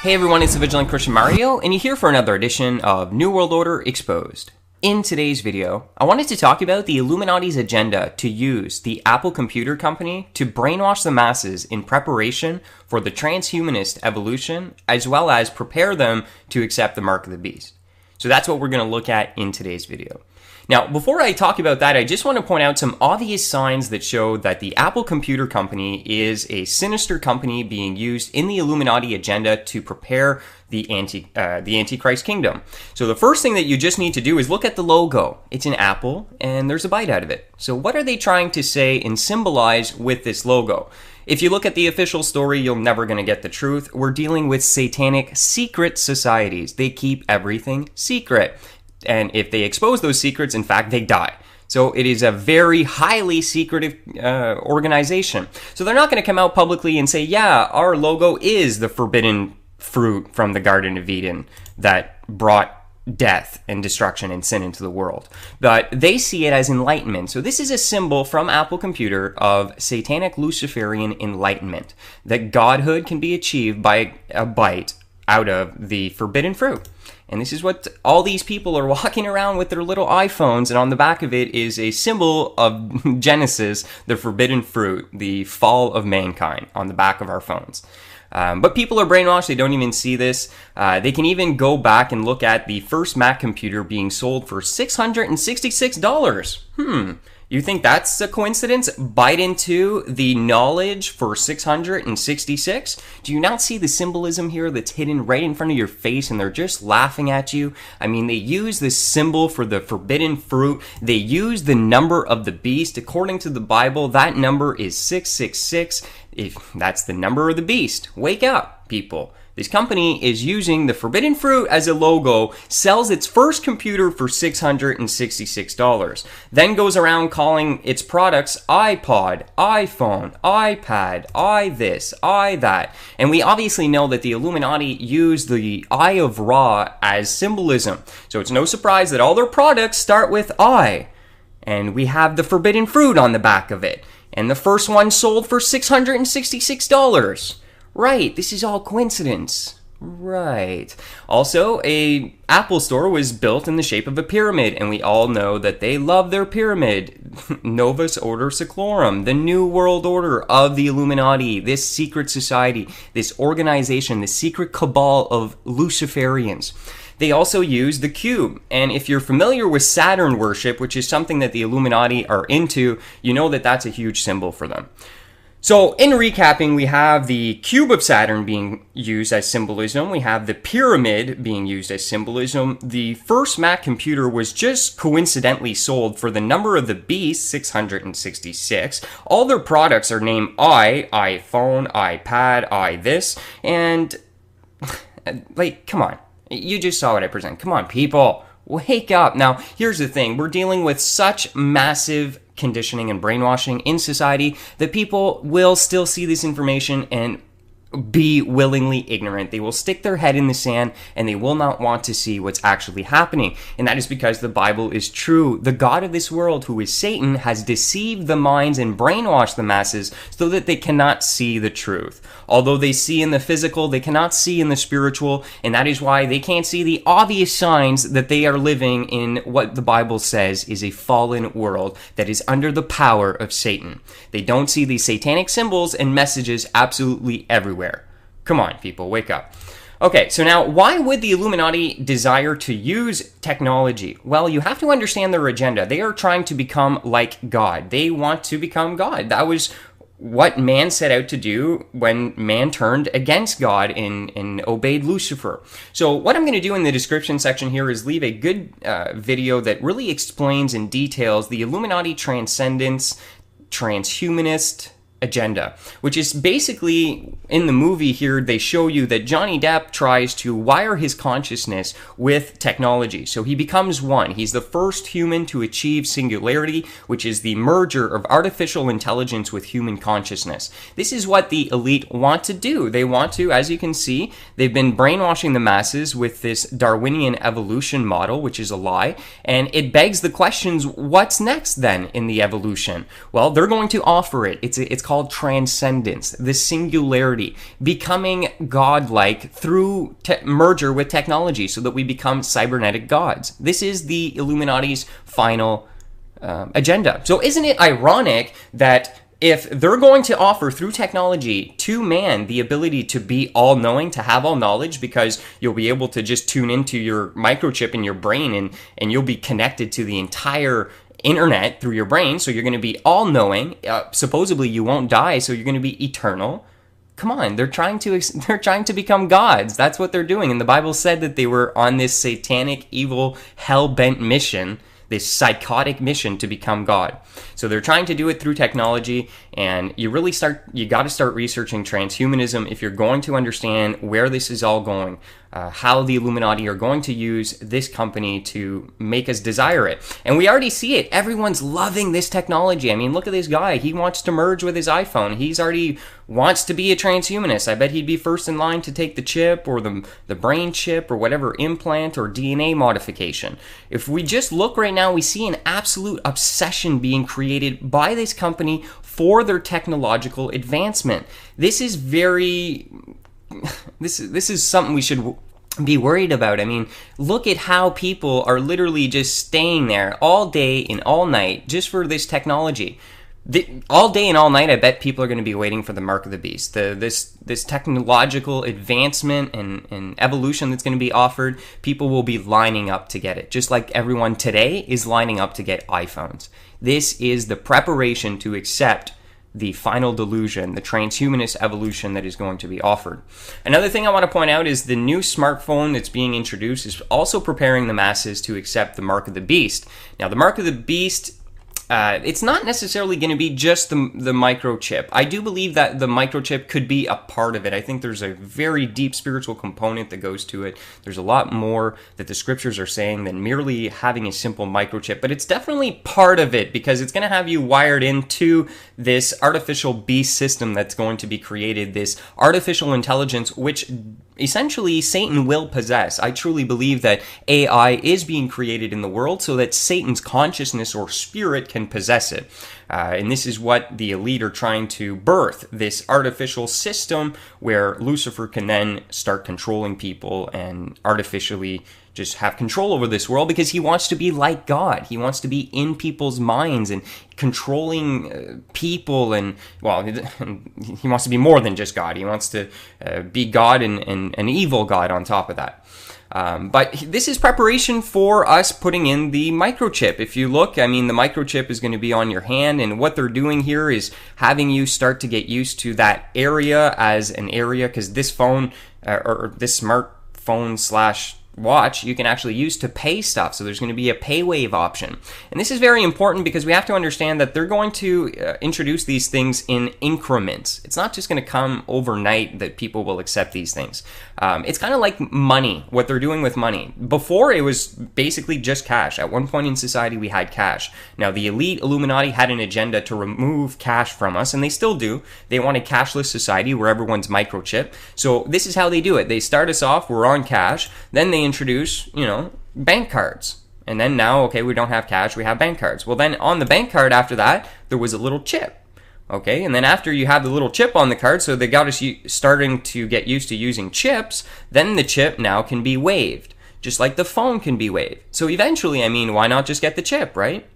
Hey everyone, it's the Vigilant Christian Mario, and you're here for another edition of New World Order Exposed. In today's video, I wanted to talk about the Illuminati's agenda to use the Apple Computer Company to brainwash the masses in preparation for the transhumanist evolution, as well as prepare them to accept the mark of the beast. So that's what we're going to look at in today's video. Now, before I talk about that, I just want to point out some obvious signs that show that the Apple Computer Company is a sinister company being used in the Illuminati agenda to prepare the Antichrist kingdom. So the first thing that you just need to do is look at the logo. It's an apple, and there's a bite out of it. So what are they trying to say and symbolize with this logo? If you look at the official story, you're never going to get the truth. We're dealing with satanic secret societies. They keep everything secret. And if they expose those secrets, in fact, they die. So it is a very highly secretive organization. So they're not going to come out publicly and say, yeah, our logo is the forbidden fruit from the Garden of Eden that brought death and destruction and sin into the world. But they see it as enlightenment. So this is a symbol from Apple Computer of satanic Luciferian enlightenment, that godhood can be achieved by a bite out of the forbidden fruit. And this is what all these people are walking around with their little iPhones, and on the back of it is a symbol of Genesis, the forbidden fruit, the fall of mankind on the back of our phones. But people are brainwashed. They don't even see this. They can even go back and look at the first Mac computer being sold for $666. You think that's a coincidence? Bite into the knowledge for 666? Do you not see the symbolism here that's hidden right in front of your face and they're just laughing at you? I mean, they use this symbol for the forbidden fruit. They use the number of the beast. According to the Bible, that number is 666. If that's the number of the beast, wake up, people. This company is using the forbidden fruit as a logo, sells its first computer for $666, then goes around calling its products iPod, iPhone, iPad, this, that. And we obviously know that the Illuminati use the Eye of Ra as symbolism. So it's no surprise that all their products start with I. And we have the forbidden fruit on the back of it. And the first one sold for $666. Right, this is all coincidence. Right. Also, a Apple store was built in the shape of a pyramid, and we all know that they love their pyramid. Novus Ordo Seclorum, the New World Order of the Illuminati, this secret society, this organization, the secret cabal of Luciferians. They also use the cube, and if you're familiar with Saturn worship, which is something that the Illuminati are into, you know that that's a huge symbol for them. So, in recapping, we have the cube of Saturn being used as symbolism. We have the pyramid being used as symbolism. The first Mac computer was just coincidentally sold for the number of the beast, 666. All their products are named iPhone, iPad, this, and, come on. You just saw what I present. Come on, people. Wake up. Now, here's the thing. We're dealing with such massive conditioning and brainwashing in society that people will still see this information and be willingly ignorant. They will stick their head in the sand and they will not want to see what's actually happening. And that is because the Bible is true. The God of this world, who is Satan, has deceived the minds and brainwashed the masses so that they cannot see the truth. Although they see in the physical, they cannot see in the spiritual, and that is why they can't see the obvious signs that they are living in what the Bible says is a fallen world that is under the power of Satan. They don't see the satanic symbols and messages absolutely everywhere. Come on, people, wake up. Okay, so now, why would the Illuminati desire to use technology? Well, you have to understand their agenda. They are trying to become like God. They want to become God. That was what man set out to do when man turned against God and obeyed Lucifer. So what I'm going to do in the description section here is leave a good video that really explains and details the Illuminati transcendence, transhumanist agenda, which is basically, in the movie here, they show you that Johnny Depp tries to wire his consciousness with technology. So he becomes one. He's the first human to achieve singularity, which is the merger of artificial intelligence with human consciousness. This is what the elite want to do. They want to, as you can see, they've been brainwashing the masses with this Darwinian evolution model, which is a lie, and it begs the questions, what's next then in the evolution? Well, they're going to offer it. It's called transcendence, the singularity, becoming godlike through merger with technology so that we become cybernetic gods. This is the Illuminati's final agenda. So isn't it ironic that if they're going to offer through technology to man the ability to be all-knowing, to have all knowledge, because you'll be able to just tune into your microchip in your brain and you'll be connected to the entire internet through your brain, so you're going to be all-knowing, supposedly you won't die, so you're going to be eternal. Come on, they're trying to become gods. That's what they're doing. And the Bible said that they were on this satanic, evil, hell-bent mission, this psychotic mission to become God. So they're trying to do it through technology, and you got to start researching transhumanism if you're going to understand where this is all going, how the Illuminati are going to use this company to make us desire it. And we already see it. Everyone's loving this technology. I mean, look at this guy. He wants to merge with his iPhone. He's already wants to be a transhumanist. I bet he'd be first in line to take the chip or the brain chip or whatever implant or DNA modification. If we just look right now, we see an absolute obsession being created by this company for their technological advancement. This is this is something we should be worried about. I mean, look at how people are literally just staying there all day and all night just for this technology. All day and all night, I bet people are going to be waiting for the mark of the beast. This technological advancement and evolution that's going to be offered, people will be lining up to get it, just like everyone today is lining up to get iPhones. This is the preparation to accept the final delusion, the transhumanist evolution that is going to be offered. Another thing I want to point out is the new smartphone that's being introduced is also preparing the masses to accept the mark of the beast. Now, the mark of the beast, it's not necessarily going to be just the microchip. I do believe that the microchip could be a part of it. I think there's a very deep spiritual component that goes to it. There's a lot more that the scriptures are saying than merely having a simple microchip, but it's definitely part of it because it's going to have you wired into this artificial beast system that's going to be created, this artificial intelligence, which essentially Satan will possess. I truly believe that AI is being created in the world so that Satan's consciousness or spirit can possess it. And this is what the elite are trying to birth, this artificial system where Lucifer can then start controlling people and artificially just have control over this world because he wants to be like God. He wants to be in people's minds and controlling people, and well, he wants to be more than just God. He wants to be God and an evil God on top of that. But this is preparation for us putting in the microchip. If you look, I mean, the microchip is going to be on your hand, and what they're doing here is having you start to get used to that area as an area, because this phone or this smartphone / watch you can actually use to pay stuff. So there's going to be a pay wave option. And this is very important because we have to understand that they're going to introduce these things in increments. It's not just going to come overnight that people will accept these things. It's kind of like money, what they're doing with money. Before, it was basically just cash. At one point in society, we had cash. Now, the elite Illuminati had an agenda to remove cash from us, and they still do. They want a cashless society where everyone's microchip. So this is how they do it. They start us off, we're on cash, then they introduce, bank cards. And then now, okay, we don't have cash, we have bank cards. Well, then on the bank card after that, there was a little chip. Okay, and then after you have the little chip on the card, so they got us starting to get used to using chips, then the chip now can be waived, just like the phone can be waived. So eventually, I mean, why not just get the chip, right?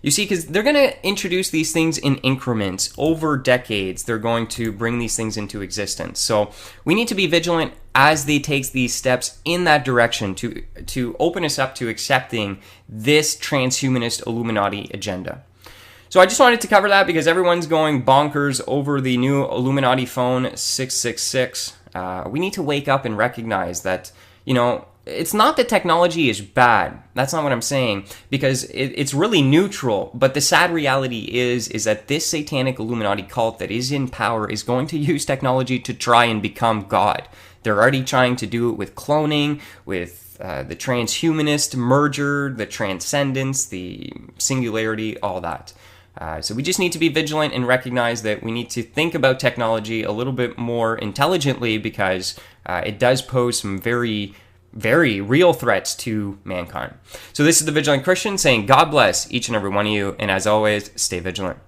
You see, because they're going to introduce these things in increments over decades. They're going to bring these things into existence. So we need to be vigilant as they take these steps in that direction to open us up to accepting this transhumanist Illuminati agenda. So I just wanted to cover that because everyone's going bonkers over the new Illuminati phone 666. We need to wake up and recognize that, it's not that technology is bad. That's not what I'm saying, because it's really neutral. But the sad reality is that this satanic Illuminati cult that is in power is going to use technology to try and become God. They're already trying to do it with cloning, with the transhumanist merger, the transcendence, the singularity, all that. So we just need to be vigilant and recognize that we need to think about technology a little bit more intelligently, because it does pose some very, very real threats to mankind. So this is the Vigilant Christian saying God bless each and every one of you, and as always, stay vigilant.